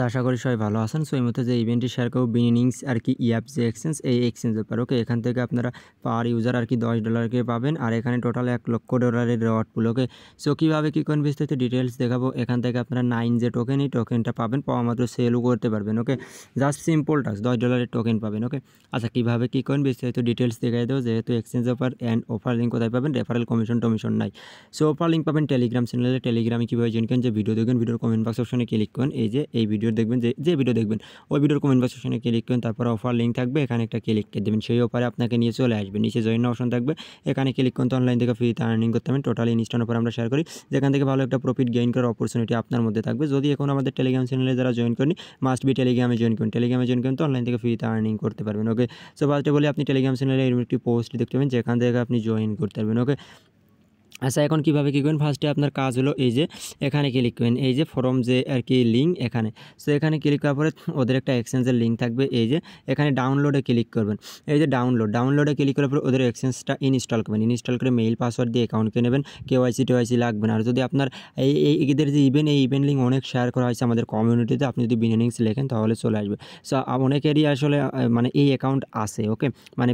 আশা করি সবাই ভালো আছেন। সো এই মুহূর্তে যে ইভেন্টটি শেয়ার করব বিনিনিংস আর কি ইয়াপ যে এক্সচেঞ্জ, এই এক্সচেঞ্জের পর ওকে এখান থেকে আপনারা পার ইউজার আর কি $10 কে পাবেন আর এখানে টোটাল $1,00,000 রিওয়ার্ড পুল। ওকে সো কীভাবে কী করেন বিস্তারিত ডিটেলস দেখাবো। এখান থেকে আপনারা 9 যে টোকেন, এই টোকেনটা পাবেন, পাওয়া মাত্র সেলও করতে পারবেন। ওকে জাস্ট সিম্পল টাস্ক, $10 টোকেন পাবেন। ওকে আচ্ছা কীভাবে কী করেন বিস্তারিত ডিটেলস দেখাই দেবো। যেহেতু exchange offer and offer link কোথায় পাবেন, রেফারেল কমিশন টমিশন নাই। সো অফার লিঙ্ক পাবেন টেলিগ্রাম চ্যানেলে। টেলিগ্রামে কীভাবে জয়েন করেন, যে ভিডিও দেখবেন ভিডিওর কমেন্ট বক্স অপশনে ক্লিক করেন, এই যে এই ভিডিও দেখবেন, যে ভিডিও দেখবেন ওই ভিডিওর কমেন্ট বক্স অপশনে ক্লিক করেন, তারপর অফার লিঙ্ক থাকবে, এখানে একটা ক্লিক করে দেবেন, সেই অফারে আপনাকে নিয়ে চলে আসবে। নিচে জয়েন অপশন থাকবে, এখানে ক্লিক করতে অনলাইন থেকে ফ্রিতে আর্নিং করতে পারেন। টোটালি ইনস্ট্যান্ট অফার আমরা শেয়ার করি, যেখান থেকে ভালো একটা প্রফিট গেইন করার অপরচুনিটি আপনার মধ্যে থাকবে। যদি এখন আমাদের টেলিগ্রাম চ্যানেলে যারা জয়েন করেনি, মাস্ট বি টেলিগ্রামে জয়েন করুন। টেলিগ্রামে জয়েন করুন তো অনলাইন থেকে ফ্রিতে আর্নিং করতে পারবেন। ওকে সো ফার্স্টে বলি, আপনি টেলিগ্রাম চ্যানেলে এরকম একটি পোস্ট দেখতে পাবেন, যেখান থেকে আপনি জয়েন করতে পারবেন। ওকে আচ্ছা এখন কীভাবে কী করবেন, ফার্স্টে আপনার কাজ হলো এই যে এখানে ক্লিক করবেন, এই যে ফরম যে আর কি লিঙ্ক এখানে। সো এখানে ক্লিক করার পরে ওদের একটা এক্সচেঞ্জের লিঙ্ক থাকবে, এই যে এখানে ডাউনলোডে ক্লিক করবেন। এই যে ডাউনলোডে ক্লিক করার পরে ওদের এক্সচেঞ্জটা ইনস্টল করবেন। ইনস্টল করে মেইল পাসওয়ার্ড দিয়ে অ্যাকাউন্টকে নেবেন, কেওয়াইসি লাগবে না। আর যদি আপনার এদের যে ইভেন্ট লিঙ্ক অনেক শেয়ার করা হয়েছে আমাদের কমিউনিটিতে, আপনি যদি বিনিনিংস লেখেন তাহলে চলে আসবে। সো অনেকেরই আসলে মানে এই অ্যাকাউন্ট আছে। ওকে মানে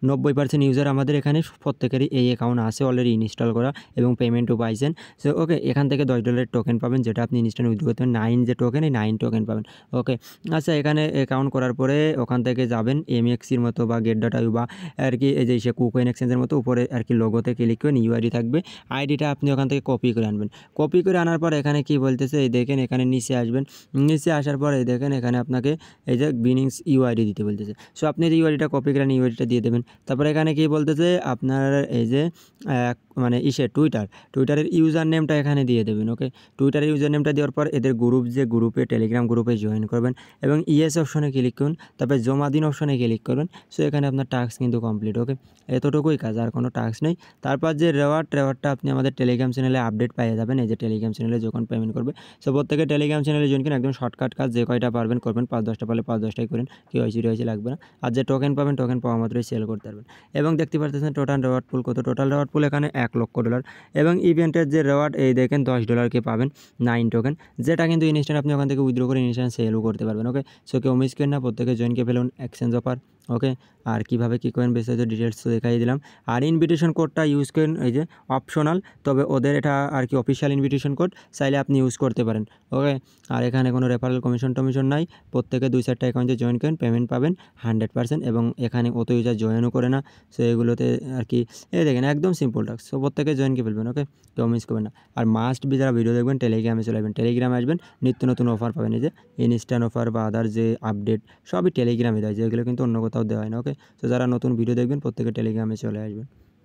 90% ইউজার আমাদের এখানে প্রত্যেকেরই এই অ্যাকাউন্ট আছে অলরেডি ইনস্টল করা এবং পেমেন্টও পাইছেন। সো ওকে এখান থেকে $10 টোকেন পাবেন, যেটা আপনি ইনস্ট্যান্ট উইথড্র করতে পারেন। 9 যে টোকেন, এই 9 টোকেন পাবেন। ওকে আচ্ছা এখানে অ্যাকাউন্ট করার পরে ওখান থেকে যাবেন এমএক্সির মতো বা গেট.ইউ বা আর কি এই যে সে কুকয়েন এক্সচেঞ্জের মতো উপরে আর কি লোগোতে ক্লিক করে ইউআইডি থাকবে, আইডিটা আপনি ওখান থেকে কপি করে আনবেন। কপি করে আনার পর এখানে কি বলতেছে, এই দেখেন এখানে নিচে আসবেন। নিচে আসার পর এই দেখেন এখানে আপনাকে এই যে বিনিংস ইউআইডি দিতে বলতেছে। সো আপনি যে ইউআইডিটা কপি করে ইউআইডিটা দিয়ে দেবেন। তারপর এখানে কি বলতেছে, আপনার এই যে মানে টুইটারের ইউজার নেমটা এখানে দিয়ে দেবেন। ওকে টুইটারের ইউজার নেমটা দেওয়ার পর এদের গ্রুপে টেলিগ্রাম গ্রুপে জয়েন করবেন এবং ইয়েস অপশনে ক্লিক করুন, তারপরে জমা দিন অপশনে ক্লিক করবেন। সো এখানে আপনার টাস্ক কিন্তু কমপ্লিট। ওকে এতটুকুই কাজ, আর কোনো টাস্ক নেই। তারপর যে রেওয়ার্ডটা আপনি আমাদের টেলিগ্রাম চ্যানেলে আপডেট পেয়ে যাবেন, এই যে টেলিগ্রাম চ্যানেলে যখন পেমেন্ট করবে। সো প্রত্যেকে টেলিগ্রাম চ্যানেলে জয়েন করেন, একদম শর্টকাট কাজ, যে কয়টা পারবেন করবেন, 5-10টা পারলে 5-10টাই করেন, কেওয়াইসি লাগবে না। আর যে টোকেন পাবেন, টোকেন পাওয়া মাত্রই সেল করতে পারবেন। এবং দেখতে পাচ্ছেন টোটাল রেওয়ার্ড পুল কত, টোটাল রেওয়ার্ড পুল এখানে $1,00,000 এবং ইভেন্টের যে রেওয়ার্ড এই দেখেন $10 কে পাবেন 9 টোকেন, যেটা কিন্তু ইনস্ট্যান্ট আপনি ওখান থেকে উইথড্র করে ইনস্ট্যান্ট সেলও করতে পারবেন। ওকে সো কেউ মিস করেন না, প্রত্যেকে জয়েনকে ফেলুন এক্সচেঞ্জ অফার। ওকে আর কীভাবে কী করেন বিস্তারিত ডিটেলস তো দেখাই দিলাম। আর ইনভিটেশন কোডটা ইউজ করেন, এই যে অপশনাল, তবে ওদের এটা আর কি অফিসিয়াল ইনভিটেশন কোড, চাইলে আপনি ইউজ করতে পারেন। ওকে আর এখানে কোনো রেফারেল কমিশন টমিশন নাই, প্রত্যেকে 2-4টা অ্যাকাউন্টে জয়েন করেন, পেমেন্ট পাবেন 100% এবং এখানে অত ইউজার জয়েনও করে না। সো এগুলোতে আর কি এই দেখেন একদম সিম্পল টাস্ক। সো প্রত্যেকে জয়েনকে ফেলবেন। ওকে কেউ মিস করবেন না। আর মাস্ট বি যারা ভিডিও দেখবেন টেলিগ্রামে চলে আসবেন, টেলিগ্রামে আসবেন, নিত্য নতুন অফার পাবেন, এই যে ইনস্ট্যান্ট অফার বা আদার যে আপডেট সবই টেলিগ্রামে দেয়, যেগুলো কিন্তু অন্য কোথাও দেওয়া হয় না। ওকে সো যারা নতুন ভিডিও দেখবেন প্রত্যেকে টেলিগ্রামে চলে আসবেন।